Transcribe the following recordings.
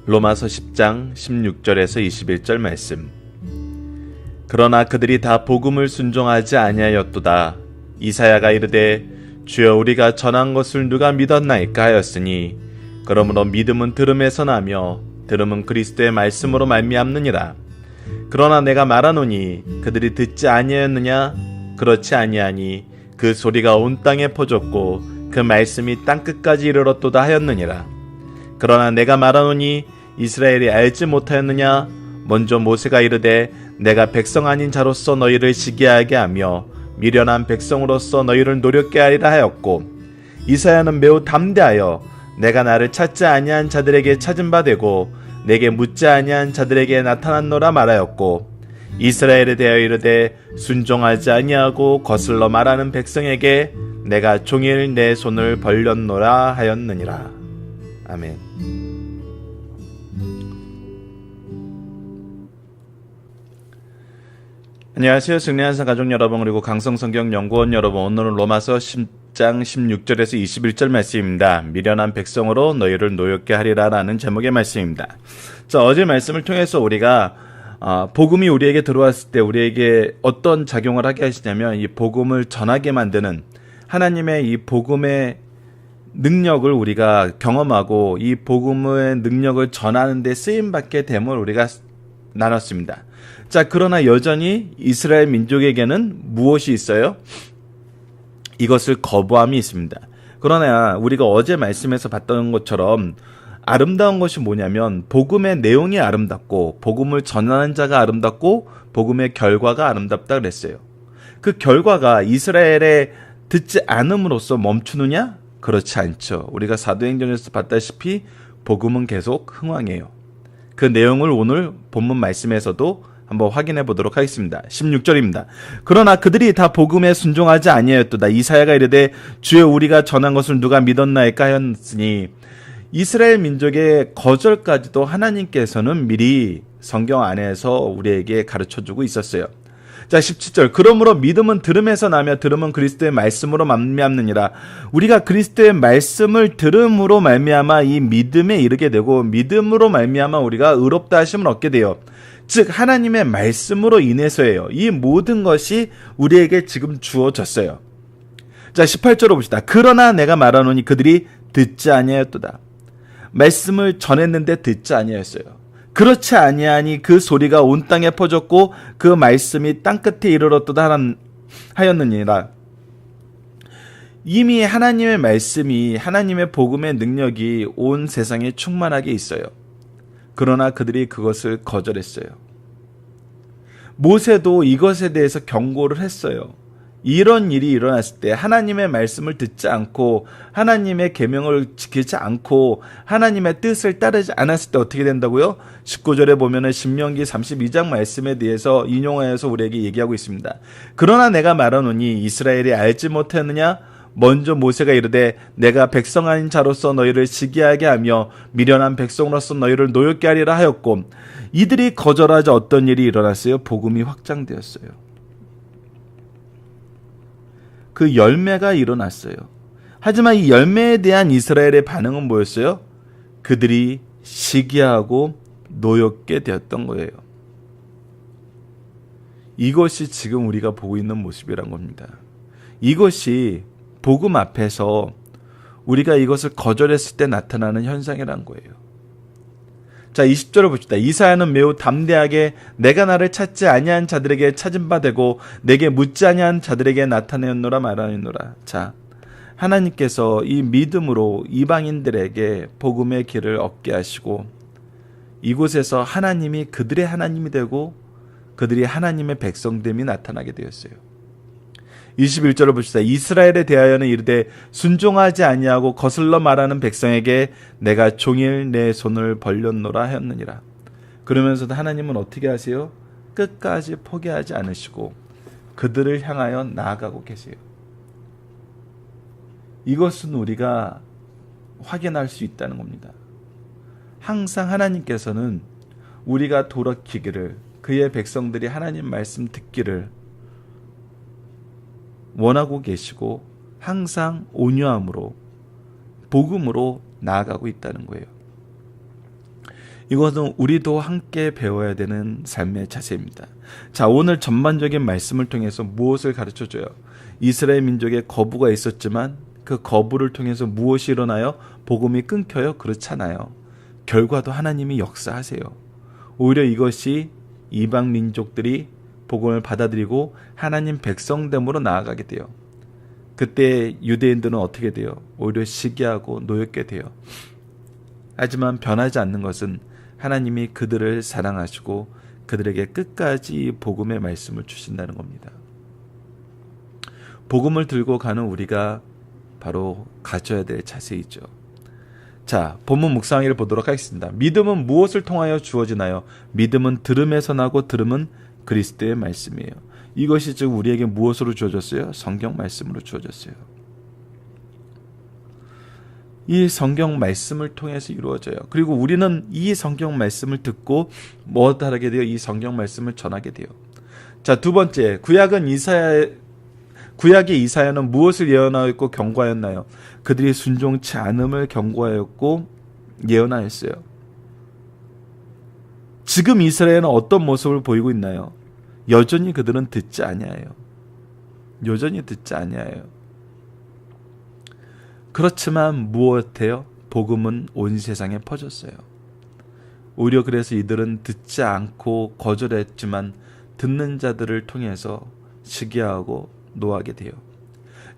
로마서 10장 16절에서 21절 말씀. 그러나 그들이 다 복음을 순종하지 아니하였도다. 이사야가 이르되 주여 우리가 전한 것을 누가 믿었나이까 하였으니 그러므로 믿음은 들음에서 나며 들음은 그리스도의 말씀으로 말미암느니라. 그러나 내가 말하노니 그들이 듣지 아니하였느냐? 그렇지 아니하니 그 소리가 온 땅에 퍼졌고 그 말씀이 땅끝까지 이르렀도다 하였느니라. 그러나 내가 말하노니 이스라엘이 알지 못하였느냐? 먼저 모세가 이르되 내가 백성 아닌 자로서 너희를 시기하게 하며 미련한 백성으로서 너희를 노력게 하리라 하였고, 이사야는 매우 담대하여 내가 나를 찾지 아니한 자들에게 찾은 바 되고 내게 묻지 아니한 자들에게 나타났노라 말하였고, 이스라엘에 대하여 이르되 순종하지 아니하고 거슬러 말하는 백성에게 내가 종일 내 손을 벌렸노라 하였느니라. 아멘. 안녕하세요. 승리한산 가족 여러분, 그리고 강성성경연구원 여러분, 오늘은 로마서 10장 16절에서 21절 말씀입니다. 미련한 백성으로 너희를 노엽게 하리라 라는 제목의 말씀입니다. 자, 어제 말씀을 통해서 우리가 복음이 우리에게 들어왔을 때 우리에게 어떤 작용을 하게 하시냐면, 이 복음을 전하게 만드는 하나님의 이 복음의 능력을 우리가 경험하고 이 복음의 능력을 전하는 데 쓰임받게 됨을 우리가 나눴습니다. 자, 그러나 여전히 이스라엘 민족에게는 무엇이 있어요? 이것을 거부함이 있습니다. 그러나 우리가 어제 말씀에서 봤던 것처럼 아름다운 것이 뭐냐면, 복음의 내용이 아름답고 복음을 전하는 자가 아름답고 복음의 결과가 아름답다 그랬어요. 그 결과가 이스라엘에 듣지 않음으로써 멈추느냐? 그렇지 않죠. 우리가 사도행전에서 봤다시피 복음은 계속 흥왕해요. 그 내용을 오늘 본문 말씀에서도 한번 확인해 보도록 하겠습니다. 16절입니다. 그러나 그들이 다 복음에 순종하지 아니하였도다. 이사야가 이르되 주여 우리가 전한 것을 누가 믿었나이까 하였으니, 이스라엘 민족의 거절까지도 하나님께서는 미리 성경 안에서 우리에게 가르쳐주고 있었어요. 자, 17절. 그러므로 믿음은 들음에서 나며 들음은 그리스도의 말씀으로 말미암느니라. 우리가 그리스도의 말씀을 들음으로 말미암아 이 믿음에 이르게 되고, 믿음으로 말미암아 우리가 의롭다 하심을 얻게 돼요. 즉 하나님의 말씀으로 인해서예요. 이 모든 것이 우리에게 지금 주어졌어요. 자, 18절로 봅시다. 그러나 내가 말하노니 그들이 듣지 아니하였도다. 말씀을 전했는데 듣지 아니하였어요. 그렇지 아니하니 그 소리가 온 땅에 퍼졌고 그 말씀이 땅끝에 이르렀도다 하였느니라. 이미 하나님의 말씀이, 하나님의 복음의 능력이 온 세상에 충만하게 있어요. 그러나 그들이 그것을 거절했어요. 모세도 이것에 대해서 경고를 했어요. 이런 일이 일어났을 때 하나님의 말씀을 듣지 않고 하나님의 계명을 지키지 않고 하나님의 뜻을 따르지 않았을 때 어떻게 된다고요? 19절에 보면은 신명기 32장 말씀에 대해서 인용하여서 우리에게 얘기하고 있습니다. 그러나 내가 말하노니 이스라엘이 알지 못했느냐? 먼저 모세가 이르되 내가 백성 아닌 자로서 너희를 시기하게 하며 미련한 백성으로서 너희를 노엽게 하리라 하였고, 이들이 거절하자 어떤 일이 일어났어요? 복음이 확장되었어요. 그 열매가 일어났어요. 하지만 이 열매에 대한 이스라엘의 반응은 뭐였어요? 그들이 시기하고 노엽게 되었던 거예요. 이것이 지금 우리가 보고 있는 모습이란 겁니다. 이것이 복음 앞에서 우리가 이것을 거절했을 때 나타나는 현상이란 거예요. 자, 20절을 봅시다. 이사야는 매우 담대하게 내가 나를 찾지 아니한 자들에게 찾은 바 되고 내게 묻지 아니한 자들에게 나타내었노라 말하노라. 자, 하나님께서 이 믿음으로 이방인들에게 복음의 길을 얻게 하시고, 이곳에서 하나님이 그들의 하나님이 되고 그들이 하나님의 백성됨이 나타나게 되었어요. 21절을 봅시다. 이스라엘에 대하여는 이르되 순종하지 아니하고 거슬러 말하는 백성에게 내가 종일 내 손을 벌렸노라 하였느니라. 그러면서도 하나님은 어떻게 하세요? 끝까지 포기하지 않으시고 그들을 향하여 나아가고 계세요. 이것은 우리가 확인할 수 있다는 겁니다. 항상 하나님께서는 우리가 돌이키기를, 그의 백성들이 하나님 말씀 듣기를 원하고 계시고 항상 온유함으로 복음으로 나아가고 있다는 거예요. 이것은 우리도 함께 배워야 되는 삶의 자세입니다. 자, 오늘 전반적인 말씀을 통해서 무엇을 가르쳐줘요? 이스라엘 민족의 거부가 있었지만 그 거부를 통해서 무엇이 일어나요? 복음이 끊겨요? 그렇잖아요. 결과도 하나님이 역사하세요. 오히려 이것이 이방 민족들이 복음을 받아들이고 하나님 백성됨으로 나아가게 돼요. 그때 유대인들은 어떻게 돼요? 오히려 시기하고 노엽게 돼요. 하지만 변하지 않는 것은 하나님이 그들을 사랑하시고 그들에게 끝까지 복음의 말씀을 주신다는 겁니다. 복음을 들고 가는 우리가 바로 가져야 될 자세이죠. 자, 본문 묵상하기를 보도록 하겠습니다. 믿음은 무엇을 통하여 주어지나요? 믿음은 들음에서 나고 들음은 그리스도의 말씀이에요. 이것이 즉 우리에게 무엇으로 주어졌어요? 성경 말씀으로 주어졌어요. 이 성경 말씀을 통해서 이루어져요. 그리고 우리는 이 성경 말씀을 듣고 무엇을 하게 돼요? 이 성경 말씀을 전하게 돼요. 자, 두 번째, 구약의 이사야는 무엇을 예언하였고 경고하였나요? 그들이 순종치 않음을 경고하였고 예언하였어요. 지금 이스라엘은 어떤 모습을 보이고 있나요? 여전히 그들은 듣지 아니하여. 여전히 듣지 아니하여. 그렇지만 무엇해요? 복음은 온 세상에 퍼졌어요. 오히려 그래서 이들은 듣지 않고 거절했지만 듣는 자들을 통해서 시기하고 노하게 돼요.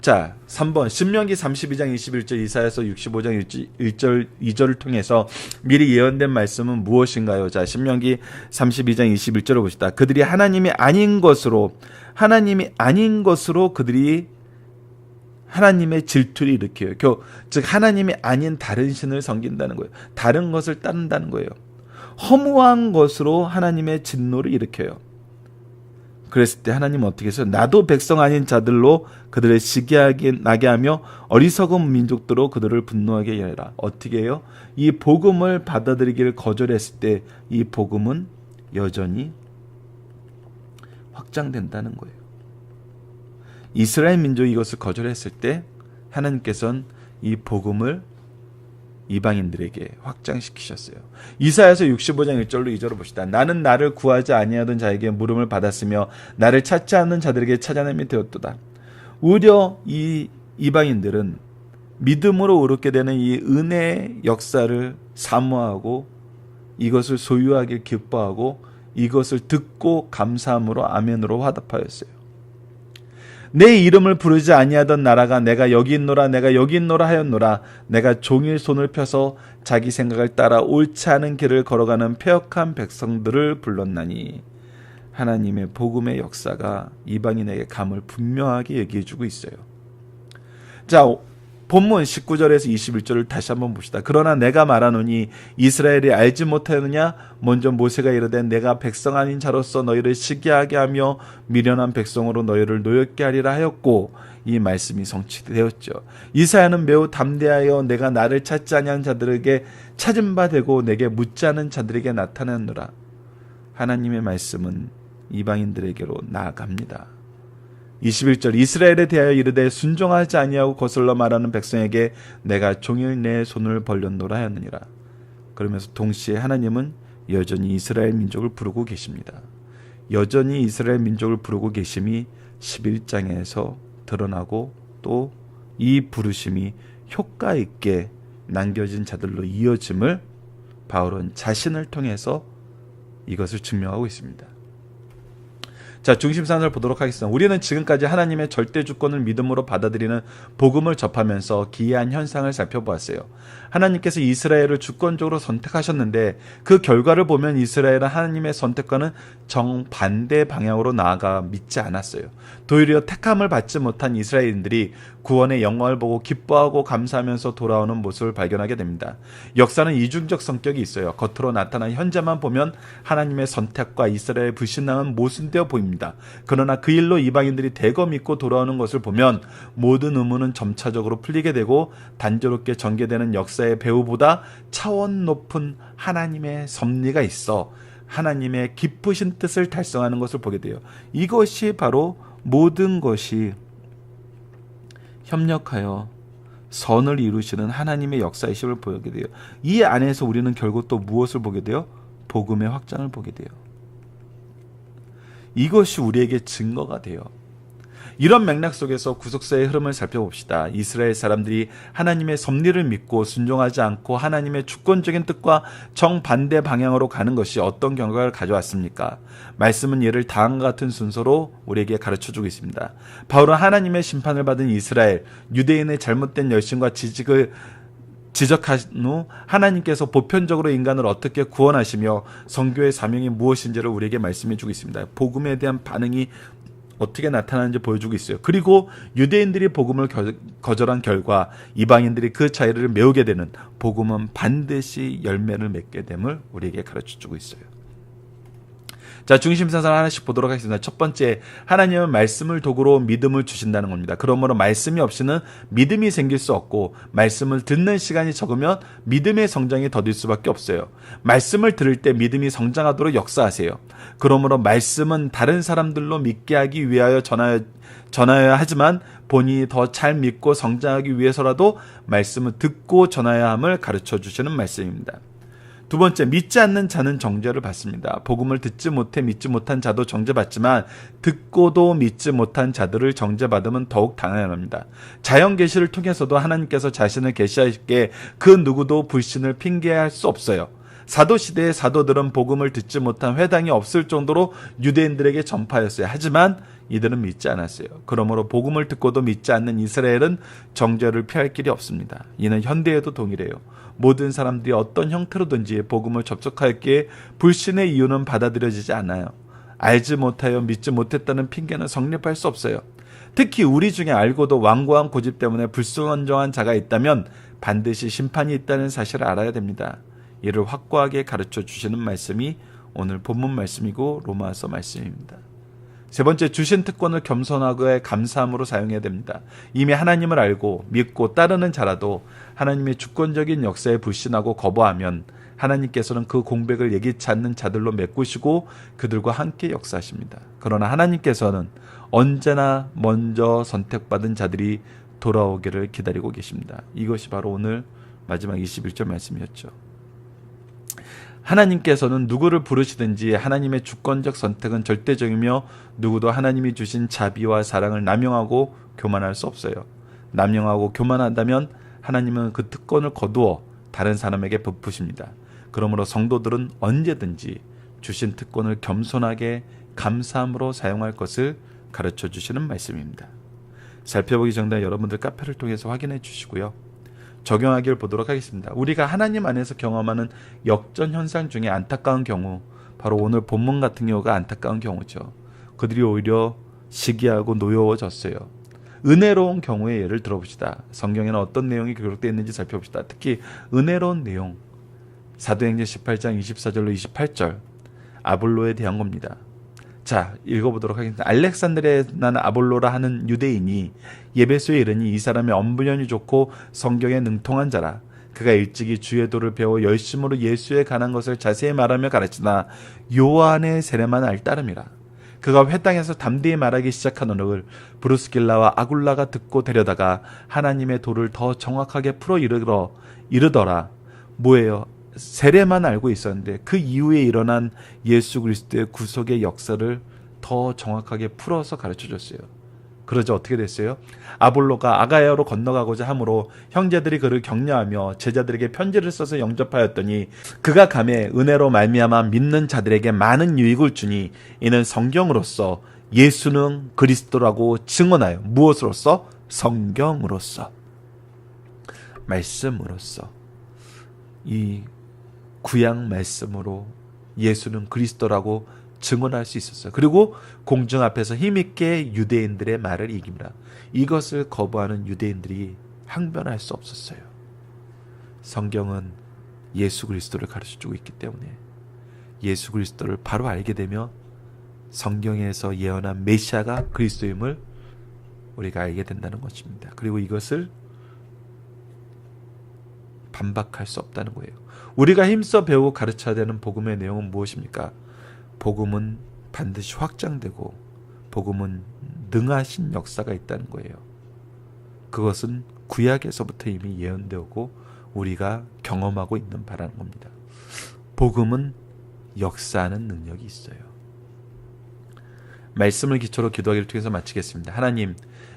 자, 3번 신명기 32장 21절 이사야서 65장 1절 2절을 통해서 미리 예언된 말씀은 무엇인가요? 자, 신명기 32장 21절을 보시다. 그들이 하나님이 아닌 것으로 그들이 하나님의 질투를 일으켜요. 즉 하나님이 아닌 다른 신을 섬긴다는 거예요. 다른 것을 따른다는 거예요. 허무한 것으로 하나님의 진노를 일으켜요. 그랬을 때 하나님은 어떻게 해서 나도 백성 아닌 자들로 그들을 시기하게 나게 하며 어리석은 민족들로 그들을 분노하게 하라. 어떻게 해요? 이 복음을 받아들이기를 거절했을 때 이 복음은 여전히 확장된다는 거예요. 이스라엘 민족이 이것을 거절했을 때 하나님께서는 이 복음을 이방인들에게 확장시키셨어요. 이사야서 65장 1절로 2절을 봅시다. 나는 나를 구하지 아니하던 자에게 물음을 받았으며 나를 찾지 않는 자들에게 찾아냄이 되었도다. 오히려 이 이방인들은 믿음으로 오르게 되는 이 은혜의 역사를 사모하고 이것을 소유하길 기뻐하고 이것을 듣고 감사함으로 아멘으로 화답하였어요. 내 이름을 부르지 아니하던 나라가 내가 여기 있노라 하였노라. 내가 종일 손을 펴서 자기 생각을 따라 옳지 않은 길을 걸어가는 패역한 백성들을 불렀나니. 하나님의 복음의 역사가 이방인에게 감을 분명하게 얘기해주고 있어요. 자, 본문 19절에서 21절을 다시 한번 봅시다. 그러나 내가 말하노니 이스라엘이 알지 못하느냐? 먼저 모세가 이르되 내가 백성 아닌 자로서 너희를 시기하게 하며 미련한 백성으로 너희를 노엽게 하리라 하였고 이 말씀이 성취되었죠. 이사야는 매우 담대하여 내가 나를 찾지 아니한 자들에게 찾은 바 되고 내게 묻지 않은 자들에게 나타났노라. 하나님의 말씀은 이방인들에게로 나아갑니다. 21절 이스라엘에 대하여 이르되 순종하지 아니하고 거슬러 말하는 백성에게 내가 종일 내 손을 벌렸노라 하였느니라. 그러면서 동시에 하나님은 여전히 이스라엘 민족을 부르고 계십니다. 여전히 이스라엘 민족을 부르고 계심이 11장에서 드러나고 또 이 부르심이 효과 있게 남겨진 자들로 이어짐을 바울은 자신을 통해서 이것을 증명하고 있습니다. 자, 중심선을 보도록 하겠습니다. 우리는 지금까지 하나님의 절대 주권을 믿음으로 받아들이는 복음을 접하면서 기이한 현상을 살펴보았어요. 하나님께서 이스라엘을 주권적으로 선택하셨는데 그 결과를 보면 이스라엘은 하나님의 선택과는 정반대 방향으로 나아가 믿지 않았어요. 도리어 택함을 받지 못한 이스라엘인들이 구원의 영광을 보고 기뻐하고 감사하면서 돌아오는 모습을 발견하게 됩니다. 역사는 이중적 성격이 있어요. 겉으로 나타난 현재만 보면 하나님의 선택과 이스라엘의 불신앙은 모순되어 보입니다. 그러나 그 일로 이방인들이 대거 믿고 돌아오는 것을 보면 모든 의문은 점차적으로 풀리게 되고 단조롭게 전개되는 역사의 배후보다 차원 높은 하나님의 섭리가 있어 하나님의 기쁘신 뜻을 달성하는 것을 보게 돼요. 이것이 바로 모든 것이 협력하여 선을 이루시는 하나님의 역사이심을 보게 돼요. 이 안에서 우리는 결국 또 무엇을 보게 돼요? 복음의 확장을 보게 돼요. 이것이 우리에게 증거가 돼요. 이런 맥락 속에서 구속사의 흐름을 살펴봅시다. 이스라엘 사람들이 하나님의 섭리를 믿고 순종하지 않고 하나님의 주권적인 뜻과 정반대 방향으로 가는 것이 어떤 결과를 가져왔습니까? 말씀은 이를 다음과 같은 순서로 우리에게 가르쳐주고 있습니다. 바울은 하나님의 심판을 받은 이스라엘, 유대인의 잘못된 열심과 지적한 후 하나님께서 보편적으로 인간을 어떻게 구원하시며 선교의 사명이 무엇인지를 우리에게 말씀해 주고 있습니다. 복음에 대한 반응이 어떻게 나타나는지 보여주고 있어요. 그리고 유대인들이 복음을 거절한 결과 이방인들이 그 차이를 메우게 되는 복음은 반드시 열매를 맺게 됨을 우리에게 가르쳐주고 있어요. 자, 중심사상 하나씩 보도록 하겠습니다. 첫 번째, 하나님은 말씀을 도구로 믿음을 주신다는 겁니다. 그러므로 말씀이 없이는 믿음이 생길 수 없고 말씀을 듣는 시간이 적으면 믿음의 성장이 더딜 수밖에 없어요. 말씀을 들을 때 믿음이 성장하도록 역사하세요. 그러므로 말씀은 다른 사람들로 믿게 하기 위하여 전하여야 하지만 본인이 더 잘 믿고 성장하기 위해서라도 말씀을 듣고 전하여야 함을 가르쳐 주시는 말씀입니다. 두 번째, 믿지 않는 자는 정죄를 받습니다. 복음을 듣지 못해 믿지 못한 자도 정죄받지만 듣고도 믿지 못한 자들을 정죄받으면 더욱 당연합니다. 자연 계시를 통해서도 하나님께서 자신을 계시하시기에 그 누구도 불신을 핑계할 수 없어요. 사도시대의 사도들은 복음을 듣지 못한 회당이 없을 정도로 유대인들에게 전파했어요. 하지만 이들은 믿지 않았어요. 그러므로 복음을 듣고도 믿지 않는 이스라엘은 정죄를 피할 길이 없습니다. 이는 현대에도 동일해요. 모든 사람들이 어떤 형태로든지 복음을 접촉하였기에 불신의 이유는 받아들여지지 않아요. 알지 못하여 믿지 못했다는 핑계는 성립할 수 없어요. 특히 우리 중에 알고도 완고한 고집 때문에 불순종한 자가 있다면 반드시 심판이 있다는 사실을 알아야 됩니다. 이를 확고하게 가르쳐 주시는 말씀이 오늘 본문 말씀이고 로마서 말씀입니다. 세 번째, 주신 특권을 겸손하고 감사함으로 사용해야 됩니다. 이미 하나님을 알고 믿고 따르는 자라도 하나님의 주권적인 역사에 불신하고 거부하면 하나님께서는 그 공백을 예기치 않는 자들로 메꾸시고 그들과 함께 역사하십니다. 그러나 하나님께서는 언제나 먼저 선택받은 자들이 돌아오기를 기다리고 계십니다. 이것이 바로 오늘 마지막 21절 말씀이었죠. 하나님께서는 누구를 부르시든지 하나님의 주권적 선택은 절대적이며 누구도 하나님이 주신 자비와 사랑을 남용하고 교만할 수 없어요. 남용하고 교만한다면 하나님은 그 특권을 거두어 다른 사람에게 베푸십니다. 그러므로 성도들은 언제든지 주신 특권을 겸손하게 감사함으로 사용할 것을 가르쳐 주시는 말씀입니다. 살펴보기 전에 여러분들 카페를 통해서 확인해 주시고요. 적용하기를 보도록 하겠습니다. 우리가 하나님 안에서 경험하는 역전 현상 중에 안타까운 경우, 바로 오늘 본문 같은 경우가 안타까운 경우죠. 그들이 오히려 시기하고 노여워졌어요. 은혜로운 경우의 예를 들어봅시다. 성경에는 어떤 내용이 기록되어 있는지 살펴봅시다. 특히 은혜로운 내용, 사도행전 18장 24절로 28절 아볼로에 대한 겁니다. 자, 읽어보도록 하겠습니다. 알렉산드리아에 난 아볼로라 하는 유대인이 예배소에 이르니 이 사람이 언변이 좋고 성경에 능통한 자라. 그가 일찍이 주의 도를 배워 열심으로 예수에 관한 것을 자세히 말하며 가르치나 요한의 세례만 알 따름이라. 그가 회당에서 담대히 말하기 시작한 언어를 브루스길라와 아굴라가 듣고 데려다가 하나님의 도를 더 정확하게 풀어 이르더라. 뭐예요? 세례만 알고 있었는데 그 이후에 일어난 예수 그리스도의 구속의 역사를 더 정확하게 풀어서 가르쳐줬어요. 그러자 어떻게 됐어요? 아볼로가 아가야로 건너가고자 하므로 형제들이 그를 격려하며 제자들에게 편지를 써서 영접하였더니 그가 감에 은혜로 말미암아 믿는 자들에게 많은 유익을 주니 이는 성경으로서 예수는 그리스도라고 증언하여 무엇으로써? 성경으로서, 말씀으로써, 이 구약 말씀으로 예수는 그리스도라고 증언할 수 있었어요. 그리고 공중 앞에서 힘있게 유대인들의 말을 이깁니다. 이것을 거부하는 유대인들이 항변할 수 없었어요. 성경은 예수 그리스도를 가르쳐주고 있기 때문에 예수 그리스도를 바로 알게 되면 성경에서 예언한 메시아가 그리스도임을 우리가 알게 된다는 것입니다. 그리고 이것을 반박할 수 없다는 거예요. 우리가 힘써 배우고 가르쳐야 되는 복음의 내용은 무엇입니까? 복음은 반드시 확장되고 복음은 능하신 역사가 있다는 거예요. 그것은 구약에서부터 이미 예언되었고 우리가 경험하고 있는 바라는 겁니다. 복음은 역사하는 능력이 있어요. 말씀을 기초로 기도하기를 통해서 마치겠습니다. 하나님,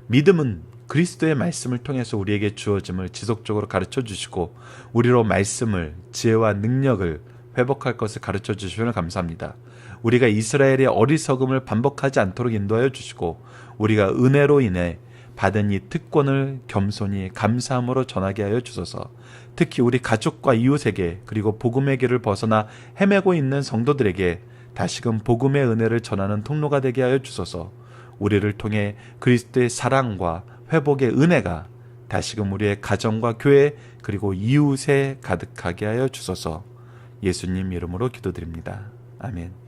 믿음은 그리스도의 말씀을 통해서 우리에게 주어짐을 지속적으로 가르쳐 주시고 우리로 말씀을, 지혜와 능력을 회복할 것을 가르쳐 주시면 감사합니다. 우리가 이스라엘의 어리석음을 반복하지 않도록 인도하여 주시고 우리가 은혜로 인해 받은 이 특권을 겸손히 감사함으로 전하게 하여 주소서. 특히 우리 가족과 이웃에게 그리고 복음의 길을 벗어나 헤매고 있는 성도들에게 다시금 복음의 은혜를 전하는 통로가 되게 하여 주소서. 우리를 통해 그리스도의 사랑과 회복의 은혜가 다시금 우리의 가정과 교회 그리고 이웃에 가득하게 하여 주소서. 예수님 이름으로 기도드립니다. 아멘.